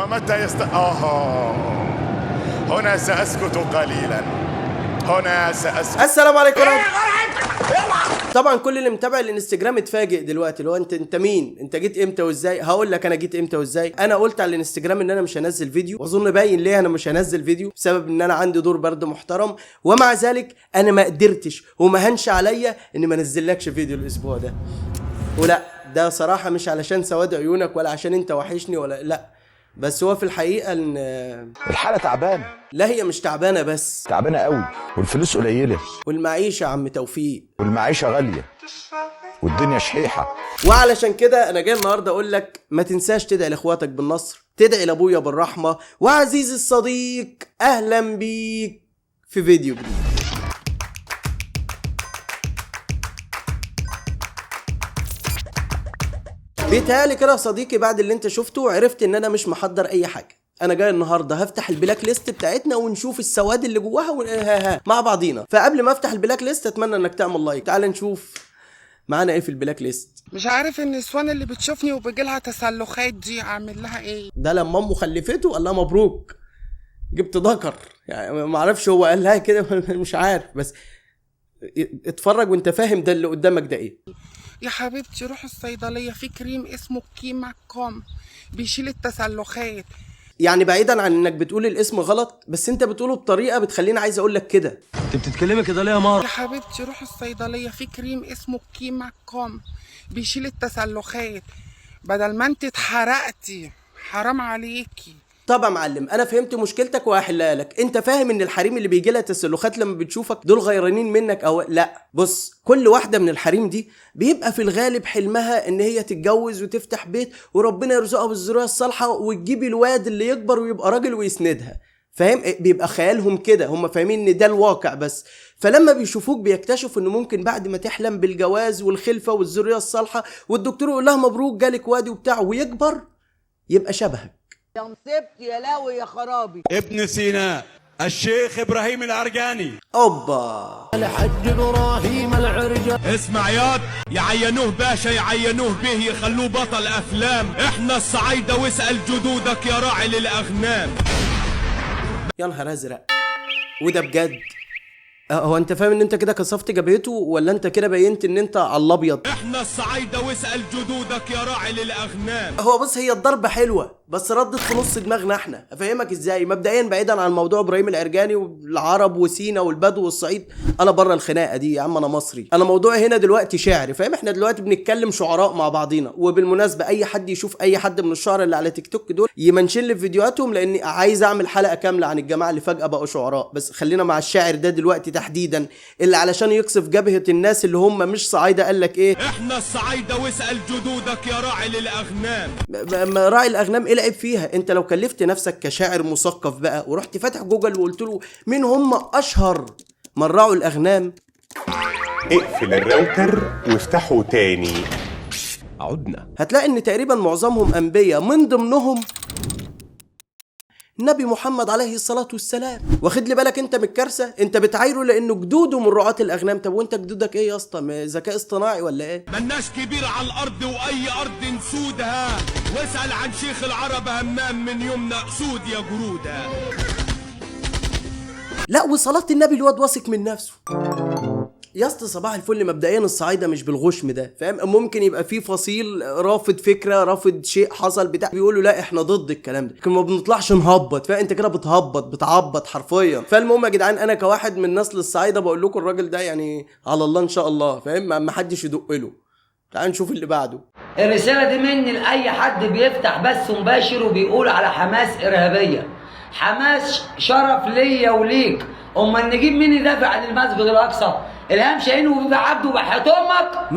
ومتى هنا سأسكت قليلا. هنا سأسكت. السلام عليكم. طبعا كل اللي متابع الانستجرام اتفاجئ دلوقتي، اللي هو انت مين؟ انت جيت امتى وازاي؟ هقول لك انا جيت امتى وازاي. انا قلت على الانستجرام ان انا مش هنزل فيديو، واظن باين ليه انا مش هنزل فيديو، بسبب ان انا عندي دور برد محترم، ومع ذلك انا ما قدرتش وما هنش عليا ان ما نزلكش فيديو الاسبوع ده. ولا ده صراحه مش علشان سواد عيونك ولا عشان انت وحشني ولا لا، بس هو في الحقيقه ان الحاله تعبانه. لا هي مش تعبانه، بس تعبانه قوي، والفلوس قليله، والمعيشه يا عم توفيق، والمعيشه غاليه، والدنيا شحيحه. وعلشان كده انا جاي النهارده اقول لك ما تنساش تدعي لاخواتك بالنصر، تدعي لابويا بالرحمه. وعزيزي الصديق اهلا بيك في فيديو جديد. بيتهيألي كده يا صديقي بعد اللي انت شفته عرفت ان انا مش محضر اي حاجه. انا جاي النهارده هفتح البلاك ليست بتاعتنا ونشوف السواد اللي جواها مع بعضينا. فقبل ما افتح البلاك ليست اتمنى انك تعمل لايك. تعال نشوف معانا ايه في البلاك ليست. مش عارف النسوان اللي بتشوفني وبيجيلها تسلخات دي اعمل لها ايه؟ ده لما امه خلفته قال لها مبروك جبت ذكر، يعني ما اعرفش هو قال لها كده مش عارف، بس اتفرج وانت فاهم ده اللي قدامك ده ايه. يا حبيبتي روح الصيدليه، في كريم اسمه كيما كوم بيشيل التسلخات. يعني بعيدا عن انك بتقول الاسم غلط، بس انت بتقوله بطريقه بتخليني عايز اقول لك كده. انت بتتكلمي كده ليه يا مار؟ يا حبيبتي روح الصيدليه، في كريم اسمه كيما كوم بيشيل التسلخات، بدل ما انت اتحرقتي. حرام عليكي. طب يا معلم انا فهمت مشكلتك وهحلها لك. انت فاهم ان الحريم اللي بيجي لها تسلخات لما بتشوفك دول غيرانين منك او لا؟ بص، كل واحده من الحريم دي بيبقى في الغالب حلمها ان هي تتجوز وتفتح بيت وربنا يرزقها بالذريه الصالحه وتجيب الواد اللي يكبر ويبقى راجل ويسندها. فاهم؟ بيبقى خيالهم كده، هم فاهمين ان ده الواقع بس. فلما بيشوفوك بيكتشفوا انه ممكن بعد ما تحلم بالجواز والخلفه والذريه الصالحه والدكتور يقول لها مبروك جالك وادي وبتاع ويكبر يبقى شبهك. يا مصيبتي يا لاوي يا خرابي. ابن سيناء الشيخ ابراهيم العرقاني. اوبا الحج ابراهيم العرجاني. اسمع ياض، يعينوه باشا يعينوه به يخلوه بطل افلام. احنا الصعايده واسال جدودك يا راعي للاغنام. يا نهار ازرق، وده بجد؟ هو انت فاهم ان انت كده كسفت جبهته ولا انت كده بينت ان انت على الابيض؟ احنا الصعايده واسال جدودك يا راعي للاغنام. هو بص، هي الضربه حلوه بس ردت في نص دماغنا احنا. افهمك ازاي؟ مبدئيا بعيدا عن موضوع ابراهيم العرجاني والعرب وسينا والبدو والصعيد، انا بره الخناقه دي يا عم، انا مصري. انا موضوعي هنا دلوقتي شعري، فاهم؟ احنا دلوقتي بنتكلم شعراء مع بعضينا. وبالمناسبه اي حد يشوف اي حد من الشعراء اللي على تيك توك دول يمنشن لي في فيديوهاتهم، لاني عايز اعمل حلقه كامله عن الجماعه اللي فجاه بقوا شعراء. بس خلينا مع الشاعر ده دلوقتي تحديدا، اللي علشان يقصف جبهه الناس اللي هم مش صعايده قال لك ايه؟ احنا الصعايده واسال جدودك يا راعي للاغنام. راعي الاغنام ايه العيب فيها؟ انت لو كلفت نفسك كشاعر مثقف بقى ورحت فاتح جوجل وقلت له مين هم اشهر من راعوا الاغنام، اقفل الراوتر وافتحه تاني. عدنا. هتلاقي ان تقريبا معظمهم انبياء، من ضمنهم النبي محمد عليه الصلاة والسلام. واخد لي بالك انت من الكارثة؟ انت بتعايره لانه جدوده من رعاة الاغنام. طب وانت جدودك ايه يا اسطى؟ ذكاء اصطناعي ولا ايه؟ ملناش كبير على الارض واي ارض نسودها، واسال عن شيخ العرب همام من يمنى اسود يا جرودها. لا وصلاة النبي الواد واثق من نفسه يا اسطى. صباح الفل. مبدئيا الصعايده مش بالغشم ده، فاهم؟ ممكن يبقى في فصيل رافض فكره، رافض شيء حصل بتاع، بيقولوا لا احنا ضد الكلام ده، لكن ما بنطلعش نهبط. فانت كده بتعبط حرفيا. فالمهم يا جدعان، انا كواحد من نسل الصعايده بقول لكم الراجل ده يعني على الله ان شاء الله، فاهم؟ ما حدش يدق له. تعال نشوف اللي بعده. الرساله دي مني لاي حد بيفتح بث مباشر وبيقول على حماس ارهابيه. حماس شرف ليا وليك. امال نجيب مين يدافع عن المسجد الاقصى؟ الهام شاهين وبيبقى عبده وبحياة امك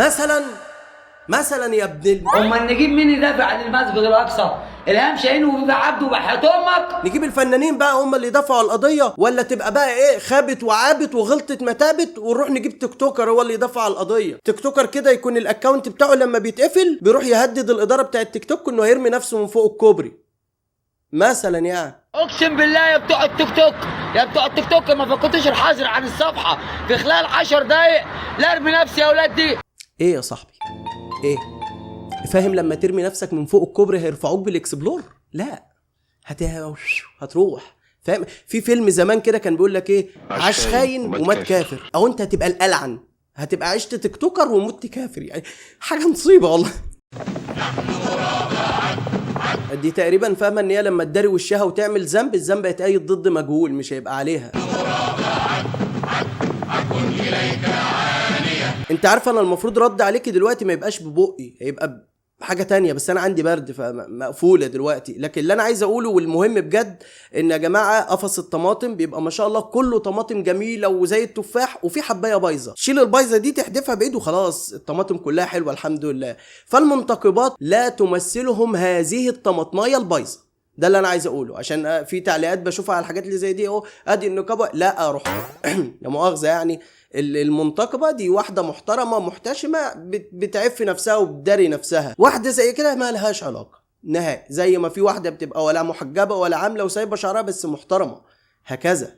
مثلا يا ابن امال نجيب مين يدافع عن المسجد الاقصى؟ الهام شاهين وبيبقى عبده وبحياة امك. نجيب الفنانين بقى هم اللي يدافعوا عن القضيه، ولا تبقى بقى ايه خابت وعابت وغلطت متابت ونروح نجيب تيك توكر هو اللي يدافع عن القضيه؟ تيك توكر كده يكون الاكونت بتاعه لما بيتقفل بيروح يهدد الاداره بتاعه التيك توك انه هيرمي نفسه من فوق الكوبري مثلا. يعني اقسم بالله يا بتوع التيك توك، يا بتوع التيك توك ما فكتوش الحظر عن الصفحه في خلال 10 دقايق لا ارمي نفسي يا اولاد دي. ايه يا صاحبي؟ ايه فاهم؟ لما ترمي نفسك من فوق الكوبري هيرفعوك بالاكسبلور؟ لا هتروح. فاهم؟ في فيلم زمان كده كان بيقول لك ايه، عاش خاين ومات كافر، او انت هتبقى الألعن، هتبقى عشت تيك توكر ومت كافر، يعني حاجه مصيبه والله. دي تقريبا فاهمه ان هي لما تداري وشها وتعمل ذنب، الذنب هيتقيد ضد مجهول مش هيبقى عليها. انت عارفه انا المفروض رد عليكي دلوقتي ما يبقاش ببقي، هيبقى حاجه تانية، بس انا عندي برد فمقفوله دلوقتي. لكن اللي انا عايز اقوله والمهم بجد ان يا جماعه قفص الطماطم بيبقى ما شاء الله كله طماطم جميله وزي التفاح، وفي حبايه بايظه، شيل البايظه دي تحدفها بايد وخلاص الطماطم كلها حلوه الحمد لله. فالمنتقبات لا تمثلهم هذه الطماطمايه البايظه، ده اللي انا عايز اقوله. عشان في تعليقات بشوفها على الحاجات اللي زي دي اهو، ادي النقابه، لا اروح لا مؤاخذه يعني، المنتقبه دي واحده محترمه محتشمه بتعفي نفسها وبتداري نفسها، واحده زي كده ما لهاش علاقه نهائي، زي ما في واحده بتبقى ولا محجبه ولا عامله وسايبه شعرها بس محترمه هكذا.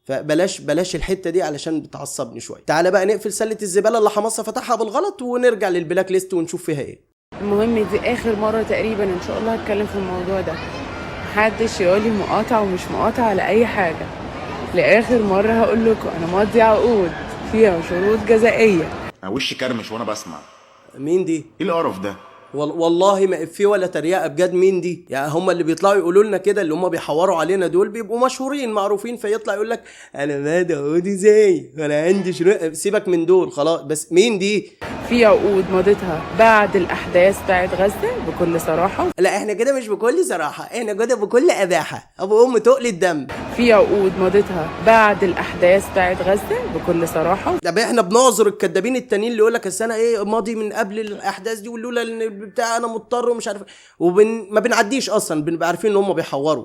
فبلاش الحته دي علشان بتعصبني شويه. تعالى بقى نقفل سله الزباله اللي حمصه فتحها بالغلط ونرجع للبلاك ليست ونشوف فيها ايه. المهم دي اخر مره تقريبا ان شاء الله هتكلم في الموضوع ده، محدش يقولي مقاطعه ومش مقاطعه على اي حاجه. لاخر مره هقول لكم انا ماضي عقود فيها شروط جزائيه. وشي كرمش وانا بسمع. مين دي؟ ايه القرف ده؟ والله ما افيه ولا تريقه بجد. مين دي؟ يعني هم اللي بيطلعوا يقولوا لنا كده، اللي هم بيحوروا علينا دول بيبقوا مشهورين معروفين، فيطلع يقول لك انا ماضي عقود ازاي وانا عندي شروط. سيبك من دول خلاص. بس مين دي؟ في عقود مضيتها بعد الاحداث بتاعت غزه بكل صراحه. لا احنا كده مش بكل صراحه، احنا كده بكل اباحه، ابو ام تقل الدم. في عقود مضيتها بعد الاحداث بتاعت غزه بكل صراحه. طب احنا بنعذر الكدابين التانيين اللي يقول لك السنه ايه ماضي من قبل الاحداث دي، ولولا ان بتاع انا مضطر ومش عارف، ما بنعديش اصلا، بنبقى عارفين ان هم بيحوروا.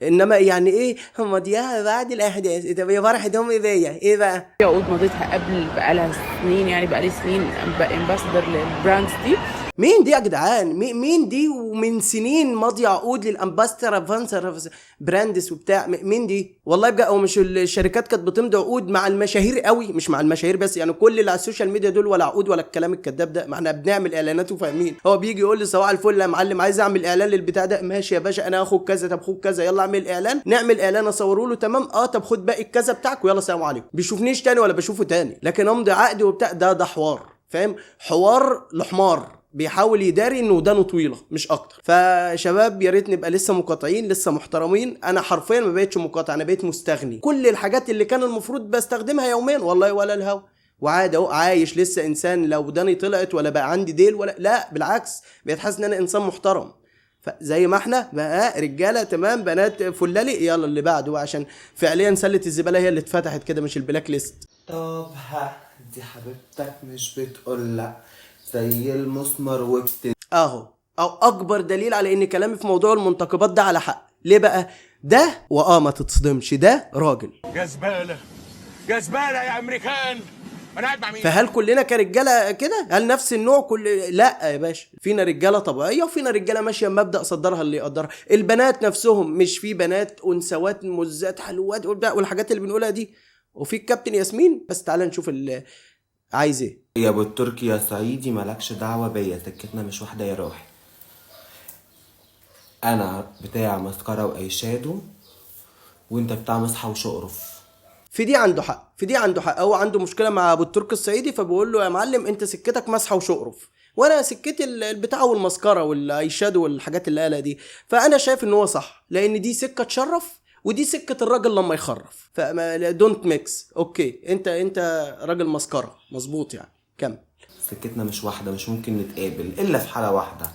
انما يعني ايه ماضيها بعد الاحداث؟ طب يا فرحتهم ايه بيا ايه بقى؟ في عقود مضيتها قبل بقالها سنين، يعني بقالي سنين امباسادور للبراندز دي. مين دي يا جدعان؟ مين دي؟ ومن سنين ماضي عقود للامباستر افانسر براندس وبتاع. مين دي؟ والله بجد. او مش الشركات كانت بتمضي عقود مع المشاهير قوي، مش مع المشاهير بس، يعني كل اللي على السوشيال ميديا دول ولا عقود ولا الكلام الكذاب ده. ما احنا بنعمل اعلانات وفاهمين. هو بيجي يقول لي صباح الفل يا معلم عايز اعمل اعلان للبتاع ده، ماشي يا باشا انا هاخد كذا، طب خد كذا يلا اعمل اعلان، نعمل اعلان اصوره له تمام، طب خد باقي الكذا بتاعك ويلا سلام عليكم. بيشوفنيش تاني ولا بشوفه تاني. لكن امضي عقد وبتاع ده حوار، فاهم؟ حوار لحمار بيحاول يداري انه ودانه طويله مش اكتر. فشباب يا ريت نبقى لسه مقاطعين لسه محترمين. انا حرفيا ما بقتش مقاطع، انا بقيت مستغني. كل الحاجات اللي كان المفروض بستخدمها يوميا والله ولا الهوا، وعادي اهو عايش لسه انسان، لا وداني طلعت ولا بقى عندي ديل ولا لا، بالعكس بقيت حاسس ان انا انسان محترم. فزي ما احنا بقى رجاله تمام، بنات فلالي، يلا اللي بعده، عشان فعليا سله الزباله هي اللي اتفتحت كده مش البلاك ليست. طب دي حبيبتك مش بتقول لا زي المسمار اهو اكبر دليل على ان كلامي في موضوع المنتقبات ده على حق. ليه بقى؟ ده ما تتصدمش، ده راجل جزبالة يا امريكان. انا قاعد مع مين؟ فهل كلنا كرجاله كده؟ هل نفس النوع لا يا باشا، فينا رجاله طبيعيه وفينا رجاله ماشيه بمبدا صدرها اللي يقدرها. البنات نفسهم مش في بنات انثوات مزات حلوات والحاجات اللي بنقولها دي، وفي الكابتن ياسمين. بس تعالى نشوف اللي عايز ايه. يا ابو التركي يا صعيدي مالكش دعوه بيا، سكتنا مش واحده يا روحي. انا بتاع مسكره واي شادو وانت بتاع مسحه وشقرف. في دي عنده حق، هو عنده مشكله مع ابو الترك الصعيدي، فبقول له يا معلم انت سكتك مسحه وشقرف، وانا سكتي البتاع والمسكره والاي شادو والحاجات اللي قالها دي. فانا شايف ان هو صح، لان دي سكه تشرف ودي سكه الراجل لما يخرف. فما دونت ميكس. اوكي انت راجل مسكره مظبوط يعني. كمل. سكتنا مش واحده، مش ممكن نتقابل الا في حاله واحده،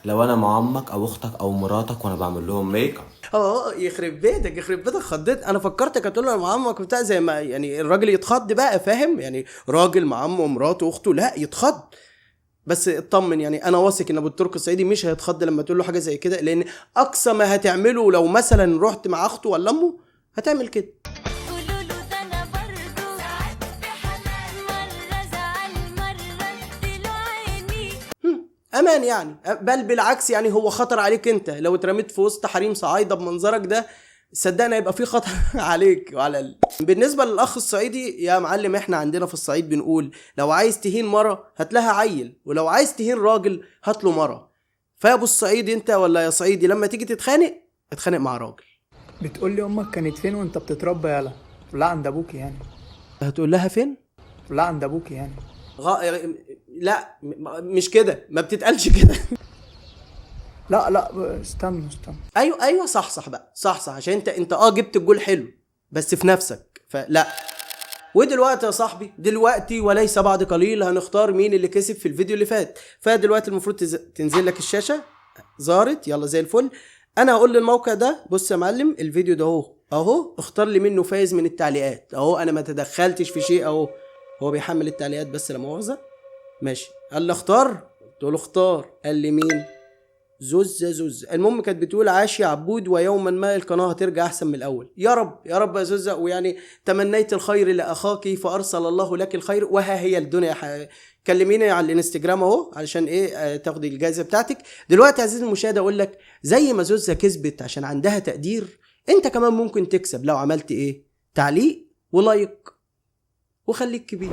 لو انا مع عمك او اختك او مراتك وانا بعمل لهم ميك اب. يخرب بيتك خضيت. انا فكرتك هتقول له مع عمك بتاع زي ما يعني الراجل يتخض بقى، فاهم؟ يعني راجل مع عمه ومراته واخته لا يتخض. بس اطمن، يعني انا واثق ان ابو الترك الصعيدي مش هيتخض لما تقول له حاجه زي كده، لان اقصى ما هتعمله لو مثلا رحت مع اخته ولا امه هتعمل كده. امان يعني، بل بالعكس يعني هو خطر عليك انت. لو اترميت في وسط حريم صعايده بمنظرك ده صدقني يبقى في خطر عليك وعلى بالنسبه للاخ الصعيدي يا معلم، احنا عندنا في الصعيد بنقول لو عايز تهين مره هات لها عيل، ولو عايز تهين راجل هات له مره. فيا ابو الصعيدي انت ولا يا صعيدي لما تيجي تتخانق اتخانق مع راجل. بتقول لي امك كانت فين وانت بتتربى؟ يالا لا عند ابوك يعني. هتقول لها فين؟ لا عند ابوك يعني. لا مش كده، ما بتتقالش كده. لا استنى. ايوه صح بقى، صح عشان انت جبت الجول حلو بس في نفسك، فلا. ودلوقتي يا صاحبي، دلوقتي وليس بعد قليل هنختار مين اللي كسب في الفيديو اللي فات. فدلوقتي المفروض تنزل لك الشاشة ظهرت، يلا زي الفل. انا هقول للموقع ده بص يا معلم، الفيديو ده اهو اختار لي منه فايز من التعليقات اهو، انا ما تدخلتش في شيء اهو، هو بيحمل التعليقات بس لا مؤاخذة. ماشي، قال لي اختار، قلت له اختار، قال لي مين؟ زوزة. المهم كانت بتقول عاش يا عبود ويوما ما القناه هترجع احسن من الاول. يا رب يا زوزة، ويعني تمنيت الخير لاخاك فارسل الله لك الخير وها هي الدنيا. كلميني على الانستجرام اهو علشان تاخدي الجائزه بتاعتك. دلوقتي عزيزي المشاهد اقول لك زي ما زوزة كسبت عشان عندها تقدير، انت كمان ممكن تكسب لو عملت تعليق ولايك وخليك كبير.